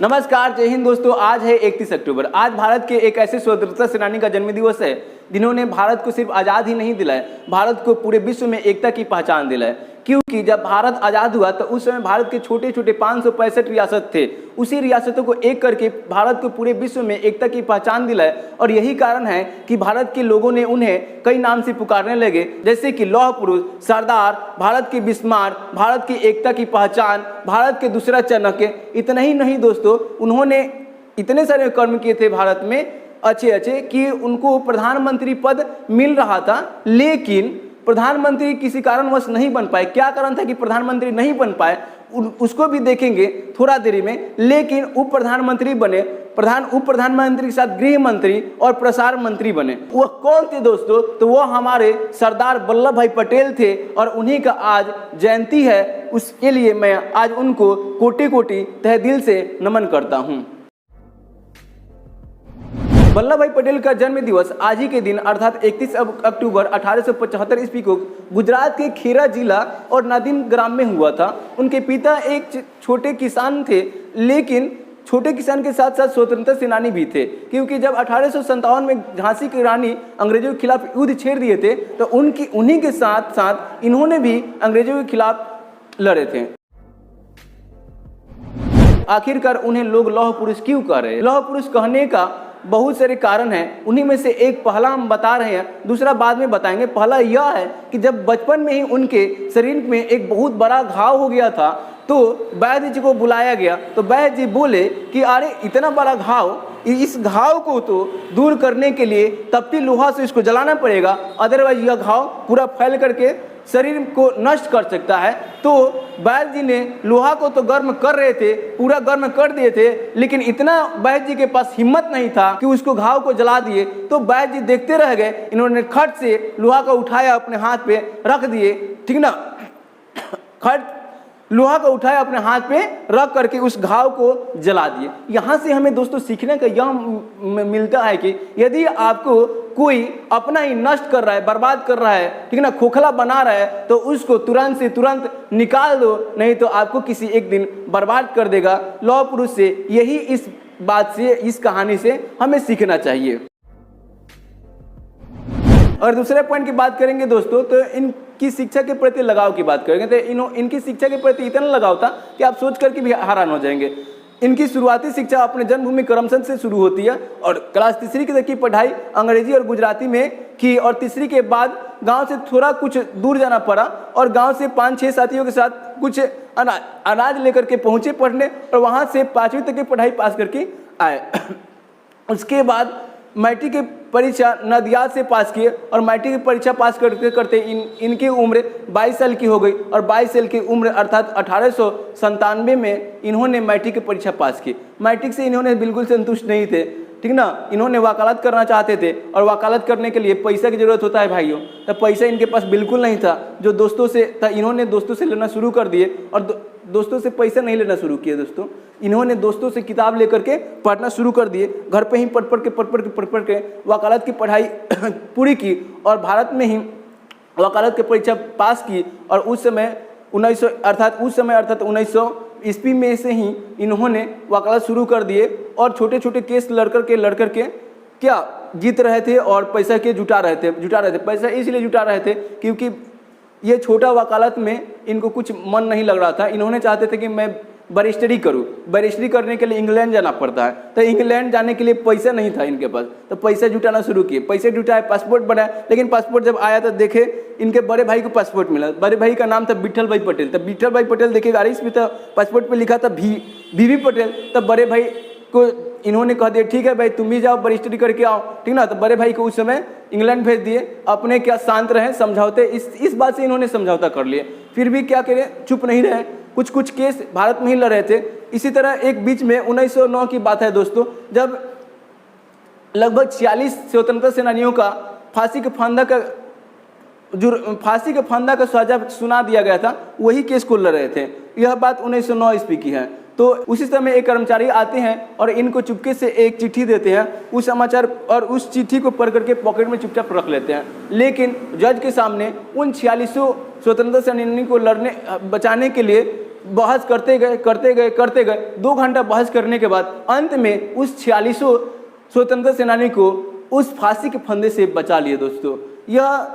नमस्कार, जय हिंद दोस्तों। आज है 31 अक्टूबर। आज भारत के एक ऐसे स्वतंत्रता सेनानी का जन्मदिवस है जिन्होंने भारत को सिर्फ आज़ाद ही नहीं दिलाया, भारत को पूरे विश्व में एकता की पहचान दिलाई। क्योंकि जब भारत आज़ाद हुआ तो उस समय भारत के छोटे छोटे 565 रियासत थे। उसी रियासतों को एक करके भारत को पूरे विश्व में एकता की पहचान दिलाए। और यही कारण है कि भारत के लोगों ने उन्हें कई नाम से पुकारने लगे, जैसे कि लौह पुरुष, सरदार, भारत के बिस्मार्क, भारत की एकता की पहचान, भारत के दूसरा चाणक्य। इतना ही नहीं दोस्तों, उन्होंने इतने सारे कर्म किए थे भारत में अच्छे अच्छे कि उनको प्रधानमंत्री पद मिल रहा था, लेकिन प्रधानमंत्री किसी कारणवश नहीं बन पाए। क्या कारण था कि प्रधानमंत्री नहीं बन पाए, उसको भी देखेंगे थोड़ा देरी में। लेकिन उप प्रधानमंत्री बने, उप प्रधानमंत्री के साथ गृह मंत्री और प्रसार मंत्री बने। वह कौन थे दोस्तों? तो वो हमारे सरदार वल्लभ भाई पटेल थे और उन्हीं का आज जयंती है। उसके लिए मैं आज उनको कोटि कोटि तहे दिल से नमन करता हूँ। वल्लभ भाई पटेल का जन्म दिवस आज ही के दिन अर्थात 31 अक्टूबर 1875 ईस्वी को गुजरात के खेरा जिला और नादिम ग्राम में हुआ था। उनके पिता एक छोटे किसान थे, लेकिन छोटे किसान के साथ साथ स्वतंत्रता सेनानी भी थे। क्योंकि जब 1857 में झांसी की रानी अंग्रेजों के खिलाफ युद्ध छेड़ दिए थे तो उन्हीं के साथ साथ इन्होंने भी अंग्रेजों के खिलाफ लड़े थे। आखिरकार उन्हें लोग लौह पुरुष क्यों कह रहे हैं? लौह पुरुष कहने का बहुत सारे कारण हैं। उन्हीं में से एक पहला हम बता रहे हैं, दूसरा बाद में बताएंगे। पहला यह है कि जब बचपन में ही उनके शरीर में एक बहुत बड़ा घाव हो गया था तो वैद्य जी को बुलाया गया। तो वैद्य जी बोले कि अरे इतना बड़ा घाव, इस घाव को तो दूर करने के लिए तपती लोहा से इसको जलाना पड़ेगा, अदरवाइज यह घाव पूरा फैल करके शरीर को नष्ट कर सकता है। तो वैद्य जी ने लोहा को तो गर्म कर रहे थे, पूरा गर्म कर दिए थे, लेकिन इतना वैद्य जी के पास हिम्मत नहीं था कि उसको घाव को जला दिए। तो वैद्य जी देखते रह गए। इन्होंने खट से लोहा को उठाया, अपने हाथ पे रख दिए, ठीक ना। खट लोहा को उठाया, अपने हाथ पे रख करके उस घाव को जला दिए। यहाँ से हमें दोस्तों सीखने का यह मिलता है कि यदि आपको कोई अपना ही नष्ट कर रहा है, बर्बाद कर रहा है, ठीक ना, खोखला बना रहा है, तो उसको तुरंत से तुरंत निकाल दो, नहीं तो आपको किसी एक दिन बर्बाद कर देगा। लौह पुरुष से यही इस बात से, इस कहानी से हमें सीखना चाहिए। और दूसरे पॉइंट की बात करेंगे दोस्तों, तो इनकी शिक्षा के प्रति लगाव की बात करेंगे। तो इनकी शिक्षा के प्रति इतना लगाव था कि आप सोच करके भी हैरान हो जाएंगे। इनकी शुरुआती शिक्षा अपने जन्मभूमि करमसद से शुरू होती है और क्लास तीसरी तक की पढ़ाई अंग्रेजी और गुजराती में की। और तीसरी के बाद गांव से थोड़ा कुछ दूर जाना पड़ा और गांव से 5-6 साथियों के साथ कुछ अनाज लेकर के पहुंचे पढ़ने और वहां से 5वीं तक की पढ़ाई पास करके आए। उसके बाद मैट्रिक की परीक्षा नदियाद से पास किए और मैट्रिक की परीक्षा पास करते करते इनकी उम्र 22 साल की हो गई। और 22 साल की उम्र अर्थात 1897 में इन्होंने मैट्रिक की परीक्षा पास की। मैट्रिक से इन्होंने बिल्कुल संतुष्ट नहीं थे, ठीक ना। इन्होंने वकालत करना चाहते थे और वकालत करने के लिए पैसा की जरूरत होता है भाइयों। तो पैसा इनके पास बिल्कुल नहीं था, जो दोस्तों से था। इन्होंने दोस्तों से लेना शुरू कर दिए और दोस्तों से पैसा नहीं लेना शुरू किया दोस्तों। इन्होंने दोस्तों से किताब लेकर के पढ़ना शुरू कर दिए। घर पे ही पढ़ पढ़ के वकालत की पढ़ाई पूरी की और भारत में ही वकालत की परीक्षा पास की। और उस समय 1900 ईस्वी में से ही इन्होंने वकालत शुरू कर दिए और छोटे छोटे केस लड़ करके क्या जीत रहे थे और पैसा के जुटा रहे थे। पैसा इसलिए जुटा रहे थे क्योंकि ये छोटा वकालत में इनको कुछ मन नहीं लग रहा था। इन्होंने चाहते थे कि मैं बैरिस्टरी करूँ। बैरिस्टरी करने के लिए इंग्लैंड जाना पड़ता है, तो इंग्लैंड जाने के लिए पैसा नहीं था इनके पास। तो पैसा जुटाना शुरू किए, पैसे जुटाए, पासपोर्ट बनाया। लेकिन पासपोर्ट जब आया तो देखे इनके बड़े भाई को पासपोर्ट मिला। बड़े भाई का नाम था विठल भाई पटेल। तब विठल भाई पटेल देखे, अरे इसमें तो पासपोर्ट पर लिखा था VV पटेल। तब बड़े भाई को इन्होंने कह दिया ठीक है भाई तुम भी जाओ बैरिस्टरी करके आओ, ठीक ना। तो बड़े भाई को उस समय इंग्लैंड भेज दिए। अपने क्या शांत रहे, समझौते इस बात से इन्होंने समझौता कर लिए। फिर भी क्या करें, चुप नहीं रहे। कुछ केस भारत में ही लड़ रहे थे। इसी तरह एक बीच में 1909 की बात है दोस्तों, जब लगभग 46 स्वतंत्रता सेनानियों का फांसी के फंदा का सजा सुना दिया गया था, वही केस को लड़ रहे थे। यह बात 1909 ईस्वी की है। तो उसी समय एक कर्मचारी आते हैं और इनको चुपके से एक चिट्ठी देते हैं। उस समाचार और उस चिट्ठी को पढ़ करके पॉकेट में चुपचाप रख लेते हैं। लेकिन जज के सामने उन 46 स्वतंत्रता सेनानियों को बचाने के लिए बहस करते गए 2 घंटा बहस करने के बाद अंत में उस 46 स्वतंत्रता सेनानी को उस फांसी के फंदे से बचा लिए दोस्तों। यह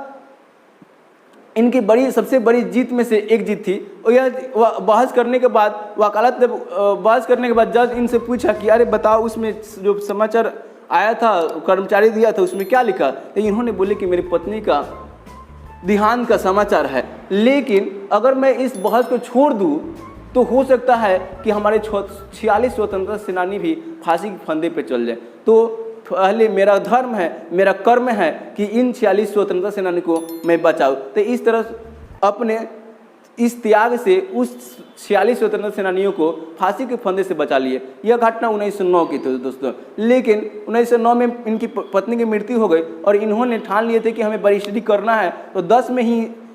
इनकी सबसे बड़ी जीत में से एक जीत थी। और यह बहस करने के बाद वकालत बहस करने के बाद जज इनसे पूछा कि अरे बताओ उसमें जो समाचार आया था, कर्मचारी दिया था, उसमें क्या लिखा? तो इन्होंने बोले कि मेरी पत्नी का देहांत का समाचार है, लेकिन अगर मैं इस बहस को छोड़ दूं तो हो सकता है कि हमारे 46 स्वतंत्रता सेनानी भी फांसी के फंदे पे चल जाए। तो पहले मेरा धर्म है, मेरा कर्म है कि इन 46 स्वतंत्रता सेनानी को मैं बचाऊं। तो इस तरह अपने इस त्याग से उस 46 स्वतंत्रता सेनानियों को फांसी के फंदे से बचा लिए। यह घटना 1909 की थी दोस्तों। लेकिन 1909 में इनकी पत्नी की मृत्यु हो गई और इन्होंने ठान लिए थे कि हमें बैरिस्टरी करना है। तो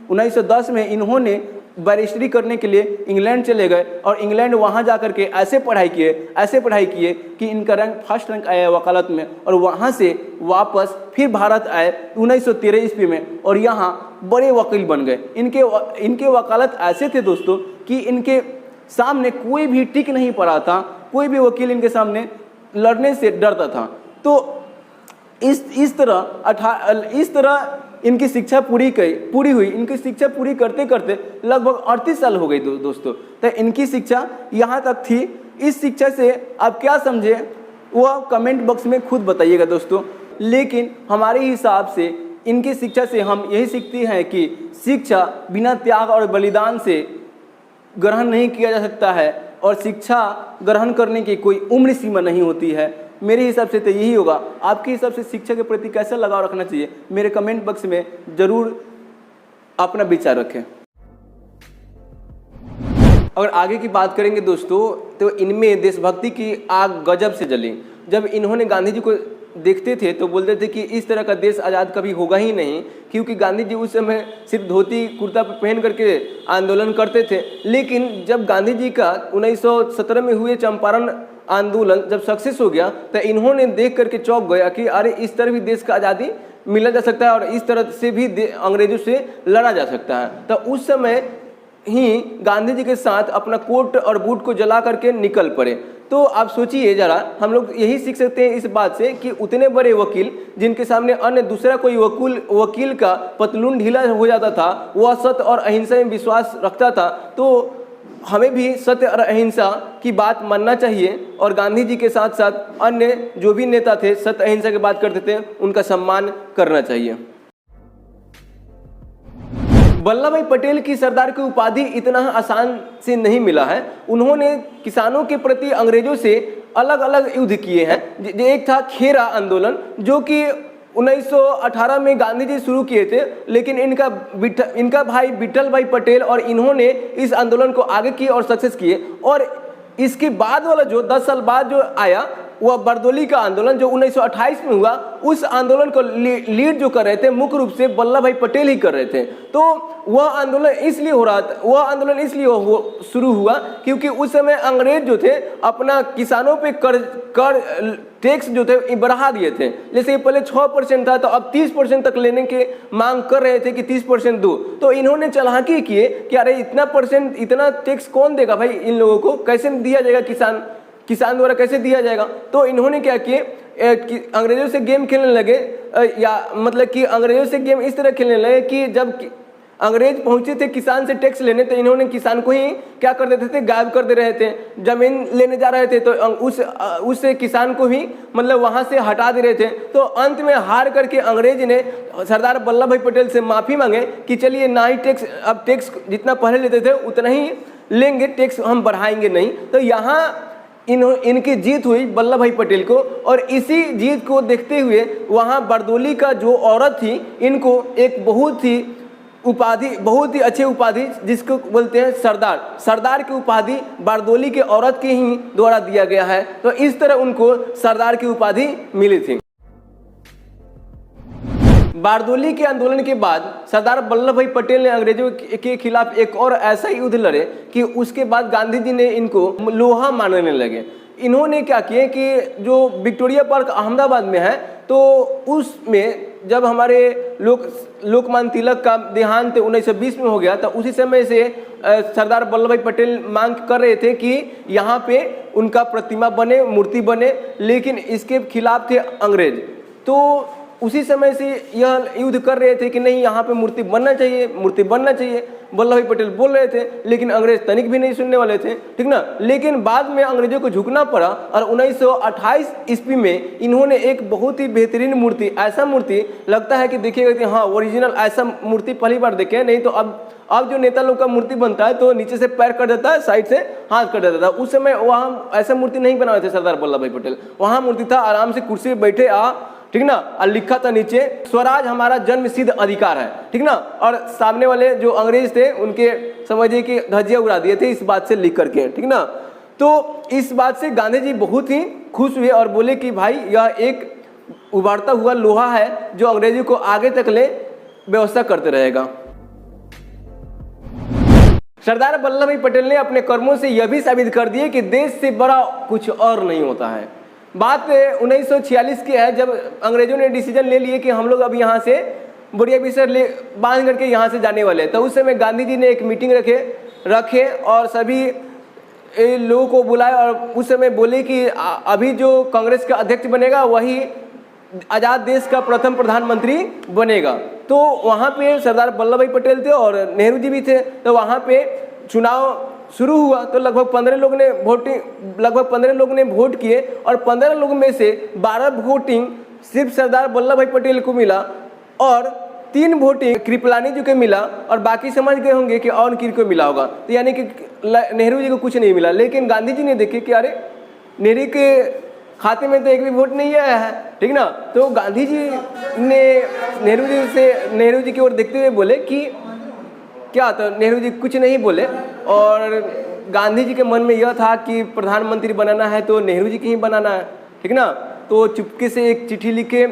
1910 में इन्होंने बैरिस्टरी करने के लिए इंग्लैंड चले गए और इंग्लैंड वहाँ जा कर के ऐसे पढ़ाई किए कि इनका फर्स्ट रैंक आया वकालत में। और वहाँ से वापस फिर भारत आए 1913 ईस्वी में और यहाँ बड़े वकील बन गए। इनके वकालत ऐसे थे दोस्तों कि इनके सामने कोई भी टिक नहीं पड़ा था, कोई भी वकील इनके सामने लड़ने से डरता था। तो इस तरह इनकी शिक्षा पूरी हुई। इनकी शिक्षा पूरी करते करते लगभग 38 साल हो गई दोस्तों। तो इनकी शिक्षा यहाँ तक थी। इस शिक्षा से आप क्या समझे वह कमेंट बॉक्स में खुद बताइएगा दोस्तों। लेकिन हमारे हिसाब से इनकी शिक्षा से हम यही सीखते हैं कि शिक्षा बिना त्याग और बलिदान से ग्रहण नहीं किया जा सकता है और शिक्षा ग्रहण करने की कोई उम्र सीमा नहीं होती है। मेरे हिसाब से तो यही होगा। आपके हिसाब से शिक्षा के प्रति कैसा लगाव रखना चाहिए, मेरे कमेंट बॉक्स में ज़रूर अपना विचार रखें। अगर आगे की बात करेंगे दोस्तों तो इनमें देशभक्ति की आग गजब से जली। जब इन्होंने गांधी जी को देखते थे तो बोलते थे कि इस तरह का देश आज़ाद कभी होगा ही नहीं, क्योंकि गांधी जी उस समय सिर्फ धोती कुर्ता पहन करके आंदोलन करते थे। लेकिन जब गांधी जी का 1917 में हुए चंपारण आंदोलन जब सक्सेस हो गया तो इन्होंने देख करके चौंक गया कि अरे इस तरह भी देश का आज़ादी मिला जा सकता है और इस तरह से भी अंग्रेजों से लड़ा जा सकता है। तो उस समय ही गांधी जी के साथ अपना कोट और बूट को जला करके निकल पड़े। तो आप सोचिए जरा, हम लोग यही सीख सकते हैं इस बात से कि उतने बड़े वकील जिनके सामने अन्य दूसरा कोई वकील का पतलून ढीला हो जाता था, वह सत्य और अहिंसा में विश्वास रखता था। तो हमें भी सत्य और अहिंसा की बात मानना चाहिए और गांधी जी के साथ साथ अन्य जो भी नेता थे सत्य अहिंसा की बात करते थे उनका सम्मान करना चाहिए। वल्लभ भाई पटेल की सरदार की उपाधि इतना आसान से नहीं मिला है। उन्होंने किसानों के प्रति अंग्रेजों से अलग अलग युद्ध किए हैं। एक था खेरा आंदोलन जो कि 1918 में गांधी जी शुरू किए थे, लेकिन इनका भाई विठल भाई पटेल और इन्होंने इस आंदोलन को आगे किए और सक्सेस किए। और इसके बाद वाला जो 10 साल बाद जो आया वह बरदोली का आंदोलन जो 1928 में हुआ, उस आंदोलन को लीड जो कर रहे थे मुख्य रूप से वल्लभ भाई पटेल ही कर रहे थे। तो वह आंदोलन इसलिए शुरू हुआ क्योंकि उस समय अंग्रेज जो थे अपना किसानों पे कर टैक्स जो थे बढ़ा दिए थे। जैसे पहले 6% था तो अब 30% तक लेने के मांग कर रहे थे कि 30% दो। तो इन्होंने चालाकी किए कि अरे इतना टैक्स कौन देगा भाई, इन लोगों को कैसे दिया जाएगा, किसान द्वारा कैसे दिया जाएगा। तो इन्होंने क्या किए, अंग्रेजों से गेम खेलने लगे, या मतलब कि अंग्रेजों से गेम इस तरह खेलने लगे कि जब अंग्रेज पहुंचे थे किसान से टैक्स लेने तो इन्होंने किसान को ही क्या कर देते थे, गायब कर दे रहे थे। जमीन लेने जा रहे थे तो उस किसान को ही मतलब वहां से हटा दे रहे थे। तो अंत में हार करके अंग्रेज ने सरदार वल्लभ भाई पटेल से माफ़ी मांगे कि चलिए ना ही टैक्स, अब टैक्स जितना पहले लेते थे उतना ही लेंगे, टैक्स हम बढ़ाएंगे नहीं। तो यहाँ इनकी जीत हुई वल्लभ भाई पटेल को। और इसी जीत को देखते हुए वहाँ बरदोली का जो औरत थी इनको एक बहुत ही अच्छी उपाधि जिसको बोलते हैं सरदार की उपाधि बरदोली के औरत के ही द्वारा दिया गया है। तो इस तरह उनको सरदार की उपाधि मिली थी। बारदोली के आंदोलन के बाद सरदार वल्लभ भाई पटेल ने अंग्रेजों के खिलाफ एक और ऐसा युद्ध लड़े कि उसके बाद गांधी जी ने इनको लोहा मानने लगे। इन्होंने क्या किए कि जो विक्टोरिया पार्क अहमदाबाद में है तो उसमें जब हमारे लोकमान्य तिलक का देहांत 1920 में हो गया, तो उसी समय से सरदार वल्लभ भाई पटेल मांग कर रहे थे कि यहाँ पे उनका प्रतिमा बने, मूर्ति बने, लेकिन इसके खिलाफ थे अंग्रेज। तो उसी समय से यह युद्ध कर रहे थे कि नहीं, यहाँ पे मूर्ति बनना चाहिए, मूर्ति बनना चाहिए। वल्लभ भाई पटेल बोल रहे थे, लेकिन अंग्रेज तनिक भी नहीं सुनने वाले थे, ठीक ना। लेकिन बाद में अंग्रेजों को झुकना पड़ा और 1928 ईस्वी में इन्होंने एक बहुत ही बेहतरीन मूर्ति, ऐसा मूर्ति लगता है कि देखिएगा कि हाँ ओरिजिनल ऐसा मूर्ति पहली बार देखे। नहीं तो अब जो नेता लोग का मूर्ति बनता है तो नीचे से पैर कर देता है, साइड से हाथ कर देता था। उस समय वहाँ ऐसा मूर्ति नहीं बनाए थे सरदार वल्लभ भाई पटेल। वहाँ मूर्ति था आराम से कुर्सी पे बैठे ठीक ना, और लिखा था नीचे स्वराज हमारा जन्म सिद्ध अधिकार है, ठीक ना। और सामने वाले जो अंग्रेज थे उनके समझिए कि धज्जियां उड़ा दिए थे इस बात से लिख करके, ठीक ना। तो इस बात से गांधी जी बहुत ही खुश हुए और बोले कि भाई यह एक उभरता हुआ लोहा है जो अंग्रेजों को आगे तक ले व्यवस्था करते रहेगा। सरदार वल्लभ भाई पटेल ने अपने कर्मों से यह भी साबित कर दिए कि देश से बड़ा कुछ और नहीं होता है। बात 1946 की है, जब अंग्रेजों ने डिसीजन ले लिए कि हम लोग अब यहाँ से बुढ़िया बिसर ले बांध करके यहाँ से जाने वाले हैं। तो उस समय गांधी जी ने एक मीटिंग रखे और सभी लोगों को बुलाए और उस समय बोले कि अभी जो कांग्रेस का अध्यक्ष बनेगा वही आज़ाद देश का प्रथम प्रधानमंत्री बनेगा। तो वहाँ पे सरदार वल्लभ भाई पटेल थे और नेहरू जी भी थे। तो वहाँ पे चुनाव शुरू हुआ तो लगभग 15 लोग ने वोट किए और 15 लोग में से 12 वोटिंग सिर्फ सरदार वल्लभ भाई पटेल को मिला और 3 वोटिंग कृपलानी जी को मिला और बाकी समझ गए होंगे कि और किनको मिला होगा। तो यानी कि नेहरू जी को कुछ नहीं मिला। लेकिन गांधी जी ने देखे कि अरे नेहरू के खाते में तो एक भी वोट नहीं आया है, ठीक ना। तो गांधी जी ने नेहरू जी की ओर देखते हुए बोले कि क्या, तो नेहरू जी कुछ नहीं बोले और गांधी जी के मन में यह था कि प्रधानमंत्री बनाना है तो नेहरू जी की ही बनाना है, ठीक ना। तो चुपके से एक चिट्ठी लिखे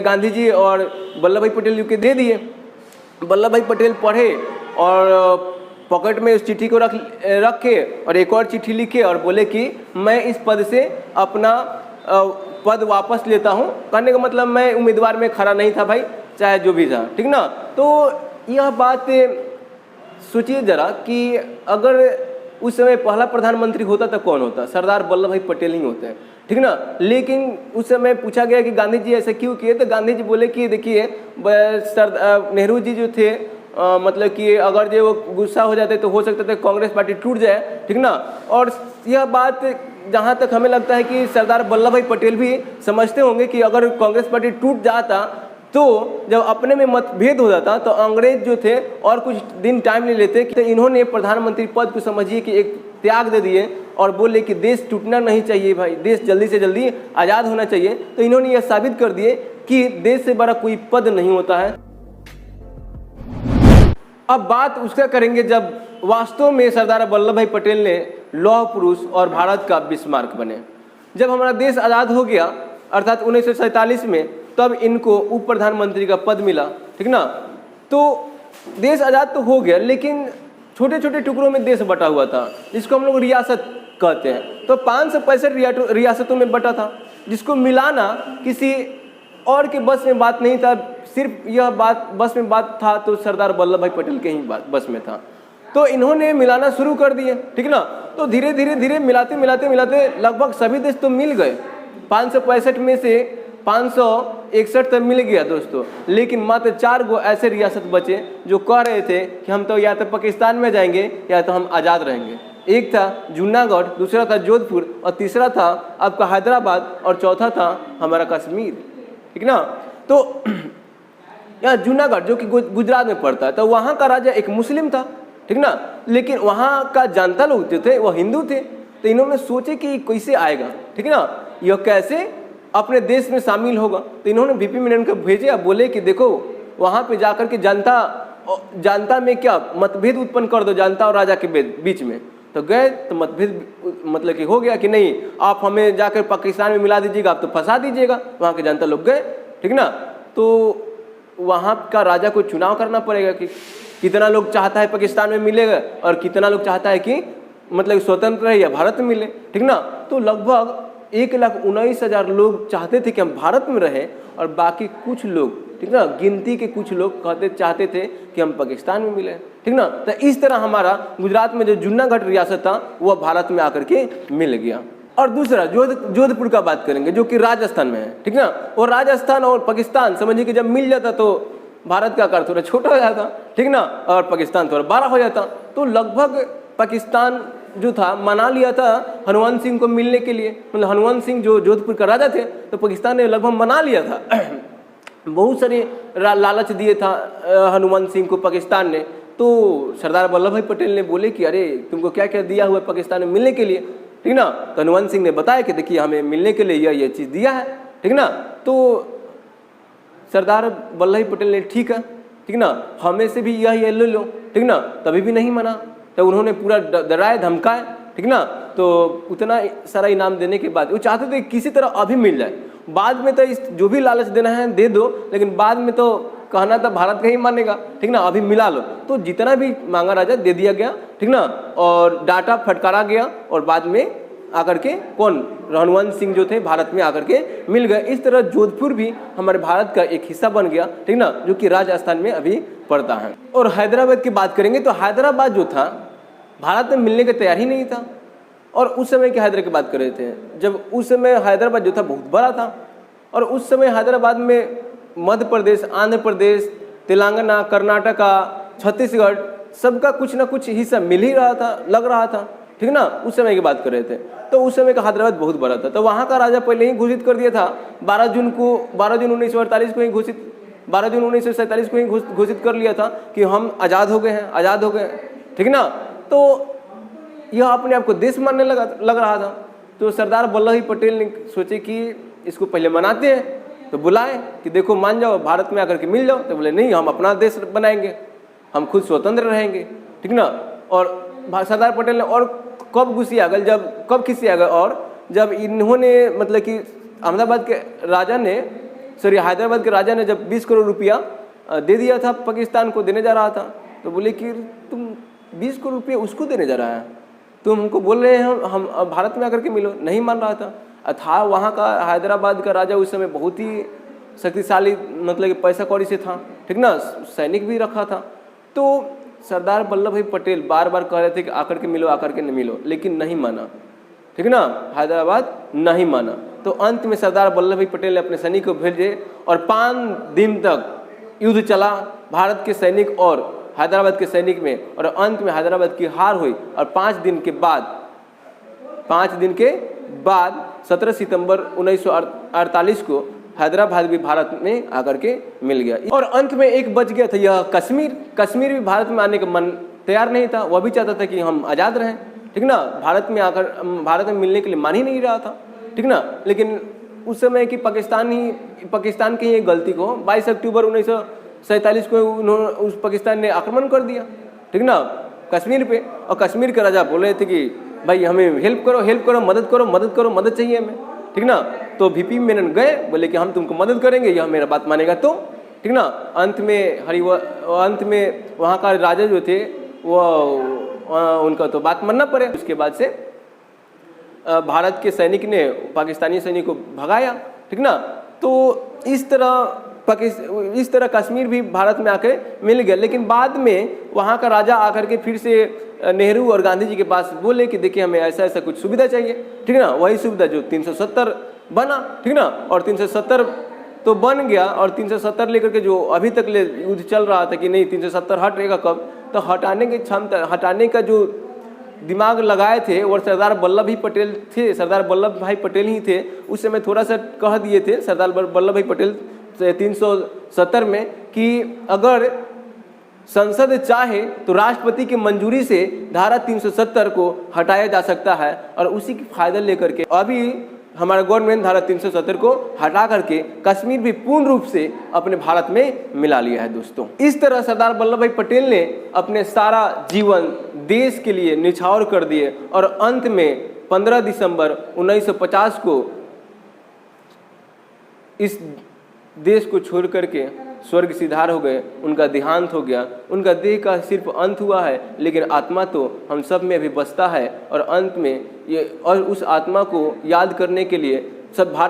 गांधी जी और वल्लभ भाई पटेल जी के दे दिए। वल्लभ भाई पटेल पढ़े और पॉकेट में उस चिट्ठी को रखे और एक और चिट्ठी लिखे और बोले कि मैं इस पद से अपना पद वापस लेता हूँ। कहने का मतलब मैं उम्मीदवार में खड़ा नहीं था भाई, चाहे जो भी था, ठीक ना। तो यह बात सोचिए जरा कि अगर उस समय पहला प्रधानमंत्री होता तो कौन होता? सरदार वल्लभ भाई पटेल ही होते हैं, ठीक ना। लेकिन उस समय पूछा गया कि गांधी जी ऐसा क्यों किए, तो गांधी जी बोले कि देखिए नेहरू जी जो थे मतलब कि अगर जो वो गुस्सा हो जाते तो हो सकता था कांग्रेस पार्टी टूट जाए, ठीक ना। और यह बात जहाँ तक हमें लगता है कि सरदार वल्लभ भाई पटेल भी समझते होंगे कि अगर कांग्रेस पार्टी टूट जाता तो जब अपने में मतभेद हो जाता तो अंग्रेज जो थे और कुछ दिन टाइम ले लेते। तो इन्होंने प्रधानमंत्री पद को समझिए कि एक त्याग दे दिए और बोले कि देश टूटना नहीं चाहिए भाई, देश जल्दी से जल्दी आज़ाद होना चाहिए। तो इन्होंने यह साबित कर दिए कि देश से बड़ा कोई पद नहीं होता है। अब बात उसका करेंगे जब वास्तव में सरदार वल्लभ भाई पटेल ने लौह पुरुष और भारत का बिस्मार्क बने। जब हमारा देश आज़ाद हो गया अर्थात 1947 में, तब इनको उप प्रधानमंत्री का पद मिला, ठीक ना। तो देश आज़ाद तो हो गया लेकिन छोटे छोटे टुकड़ों में देश बटा हुआ था, जिसको हम लोग रियासत कहते हैं। तो 565 रियासतों में बटा था, जिसको मिलाना किसी और के बस में बात नहीं था। सिर्फ यह बात बस में बात था तो सरदार वल्लभ भाई पटेल के ही बस में था। तो इन्होंने मिलाना शुरू कर दिए, ठीक ना। तो धीरे धीरे मिलाते लगभग सभी देश तो मिल गए। 565 में से 561 तक मिल गया दोस्तों। लेकिन मात्र 4 गो ऐसे रियासत बचे जो कह रहे थे कि हम तो या तो पाकिस्तान में जाएंगे या तो हम आज़ाद रहेंगे। एक था जूनागढ़, दूसरा था जोधपुर और तीसरा था आपका हैदराबाद और चौथा था हमारा कश्मीर, ठीक ना। तो यहाँ जूनागढ़ जो कि गुजरात में पड़ता है, तो वहाँ का राजा एक मुस्लिम था, ठीक ना। लेकिन वहाँ का जनता लोग जो थे वो हिंदू थे। तो इन्होंने सोचे कि कैसे आएगा, ठीक ना, यह कैसे अपने देश में शामिल होगा। तो इन्होंने वीपी मेनन को भेजे और बोले कि देखो वहाँ पे जाकर के जनता में क्या मतभेद उत्पन्न कर दो, जनता और राजा के बीच में। तो गए तो मतभेद मतलब कि हो गया कि नहीं आप हमें जाकर पाकिस्तान में मिला दीजिएगा, आप तो फंसा दीजिएगा। वहाँ के जनता लोग गए, ठीक ना। तो वहाँ का राजा को चुनाव करना पड़ेगा कि कितना लोग चाहता है पाकिस्तान में मिलेगा और कितना लोग चाहता है कि मतलब स्वतंत्र रहे या भारत में मिले, ठीक ना। तो लगभग 1,19,000 लोग चाहते थे कि हम भारत में रहें और बाकी कुछ लोग ठीक ना, गिनती के कुछ लोग चाहते थे कि हम पाकिस्तान में मिले, ठीक ना। तो इस तरह हमारा गुजरात में जो जूनागढ़ रियासत था वह भारत में आकर के मिल गया। और दूसरा जोधपुर का बात करेंगे, जो कि राजस्थान में है, ठीक ना। और राजस्थान और पाकिस्तान समझिए कि जब मिल जाता तो भारत का आकार थोड़ा छोटा हो जाता, ठीक ना, और पाकिस्तान थोड़ा बड़ा हो जाता। तो लगभग पाकिस्तान जो था मना लिया था हनुमान सिंह को मिलने के लिए, मतलब हनुमान सिंह जो जोधपुर का राजा थे, तो पाकिस्तान ने लगभग मना लिया था। बहुत सारे लालच दिए था हनुमान सिंह को पाकिस्तान ने। तो सरदार वल्लभ भाई पटेल ने बोले कि अरे तुमको क्या क्या दिया हुआ है पाकिस्तान में मिलने के लिए, ठीक ना। तो हनुमान सिंह ने बताया कि देखिए हमें मिलने के लिए यह चीज़ दिया है, ठीक ना। तो सरदार वल्लभ भाई पटेल ने ठीक है, ठीक ना, हमें से भी यह ले लो, ठीक ना। तभी भी नहीं माना, तो उन्होंने पूरा डराए धमकाए, ठीक ना। तो उतना सारा इनाम देने के बाद वो चाहते थे किसी तरह अभी मिल जाए, बाद में तो इस जो भी लालच देना है दे दो, लेकिन बाद में तो कहना था भारत का ही मानेगा, ठीक ना, अभी मिला लो। तो जितना भी मांगा राजा दे दिया गया, ठीक ना, और डाटा फटकारा गया, और बाद में आकर के कौन हनुमान सिंह जो थे भारत में आकर के मिल गए। इस तरह जोधपुर भी हमारे भारत का एक हिस्सा बन गया, ठीक ना, जो कि राजस्थान में अभी पड़ता है। और हैदराबाद की बात करेंगे तो हैदराबाद जो था भारत में मिलने के तैयार ही नहीं था। और उस समय के हैदराबाद की बात कर रहे थे, जब उस समय हैदराबाद जो था बहुत बड़ा था, और उस समय हैदराबाद में मध्य प्रदेश, आंध्र प्रदेश, तेलंगाना, कर्नाटका, छत्तीसगढ़ सबका कुछ ना कुछ हिस्सा मिल ही रहा था, लग रहा था, ठीक ना। उस समय की बात कर रहे थे, तो उस समय का हैदराबाद बहुत बड़ा था। तो वहाँ का राजा पहले ही घोषित कर दिया था 12 जून 1948 को ही घोषित 12 जून 1947 को ही घोषित कर लिया था कि हम आज़ाद हो गए हैं, ठीक ना। तो यह अपने आप को देश मानने लग रहा था। तो सरदार वल्लभ भाई पटेल ने सोचे कि इसको पहले मनाते हैं, तो बुलाए कि देखो मान जाओ, भारत में आकर के मिल जाओ। तो बोले नहीं, हम अपना देश बनाएंगे, हम खुद स्वतंत्र रहेंगे, ठीक ना। और सरदार पटेल ने और कब गुस्से आ गए, कब खिस्से आ गए, और जब इन्होंने मतलब कि हैदराबाद के राजा ने जब 20 करोड़ रुपया दे दिया था पाकिस्तान को, देने जा रहा था, तो बोले कि तुम 20 करोड़ रुपया उसको देने जा रहा है, तुम हमको बोल रहे हैं हम भारत में आकर के मिलो। नहीं मान रहा था वहाँ का हैदराबाद का राजा उस समय बहुत ही शक्तिशाली, मतलब कि पैसा कौड़ी से था, ठीक ना, सैनिक भी रखा था। तो सरदार वल्लभ भाई पटेल बार बार कह रहे थे कि आकर के मिलो, आकर के नहीं मिलो, लेकिन नहीं माना, ठीक ना, हैदराबाद नहीं माना। तो अंत में सरदार वल्लभ भाई पटेल ने अपने सैनिक को भेजे, और 5 दिन तक युद्ध चला भारत के सैनिक और हैदराबाद के सैनिक में, और अंत में हैदराबाद की हार हुई। और 5 दिन के बाद 17 सितंबर 1948 को हैदराबाद भी भारत में आकर के मिल गया। और अंत में एक बच गया था यह कश्मीर भी भारत में आने का मन तैयार नहीं था, वह भी चाहता था कि हम आज़ाद रहें, ठीक ना। भारत में मिलने के लिए मान ही नहीं रहा था, ठीक ना। लेकिन उस समय की पाकिस्तान की एक गलती को 22 अक्टूबर 1947 को उस पाकिस्तान ने आक्रमण कर दिया, ठीक ना, कश्मीर पे। और कश्मीर के राजा बोल रहे थे कि भाई हमें हेल्प करो, मदद चाहिए हमें, ठीक ना। तो वीपी मेनन गए, बोले कि हम तुमको मदद करेंगे, यह मेरा बात मानेगा तो, ठीक ना। अंत में वहाँ का राजा जो थे वो उनका तो बात मानना पड़े। उसके बाद से भारत के सैनिक ने पाकिस्तानी सैनिक को भगाया, ठीक ना। तो इस तरह कश्मीर भी भारत में आकर मिल गया। लेकिन बाद में वहाँ का राजा आकर के फिर से नेहरू और गांधी जी के पास बोले कि देखिए हमें ऐसा कुछ सुविधा चाहिए, ठीक ना। वही सुविधा जो 370 बना, ठीक ना। और 370 तो बन गया, और 370 लेकर के जो अभी तक ले युद्ध चल रहा था कि नहीं 370 हटेगा कब, तो हटाने का जो दिमाग लगाए थे वो सरदार वल्लभ भाई पटेल थे। सरदार वल्लभ भाई पटेल ही थे। उस समय थोड़ा सा कह दिए थे सरदार वल्लभ भाई पटेल 370 में कि अगर संसद चाहे तो राष्ट्रपति की मंजूरी से धारा 370 को हटाया जा सकता है, और उसी की फायदा लेकर के अभी हमारा गवर्नमेंट धारा 370 को हटा करके कश्मीर भी पूर्ण रूप से अपने भारत में मिला लिया है। दोस्तों, इस तरह सरदार वल्लभ भाई पटेल ने अपने सारा जीवन देश के लिए निछावर कर दिए, और अंत में 15 दिसंबर 1950 को इस देश को छोड़ करके स्वर्ग सिधार हो गए, उनका देहांत हो गया। उनका देह का सिर्फ अंत हुआ है, लेकिन आत्मा तो हम सब में अभी बसता है। और अंत में और उस आत्मा को याद करने के लिए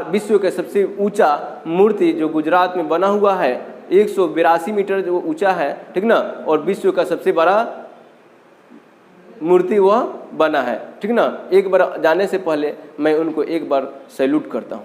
विश्व का सबसे ऊंचा मूर्ति जो गुजरात में बना हुआ है, 182 मीटर जो ऊंचा है, ठीक ना, और विश्व का सबसे बड़ा मूर्ति वह बना है, ठीक ना। एक बार जाने से पहले मैं उनको एक बार सैल्यूट करता हूँ।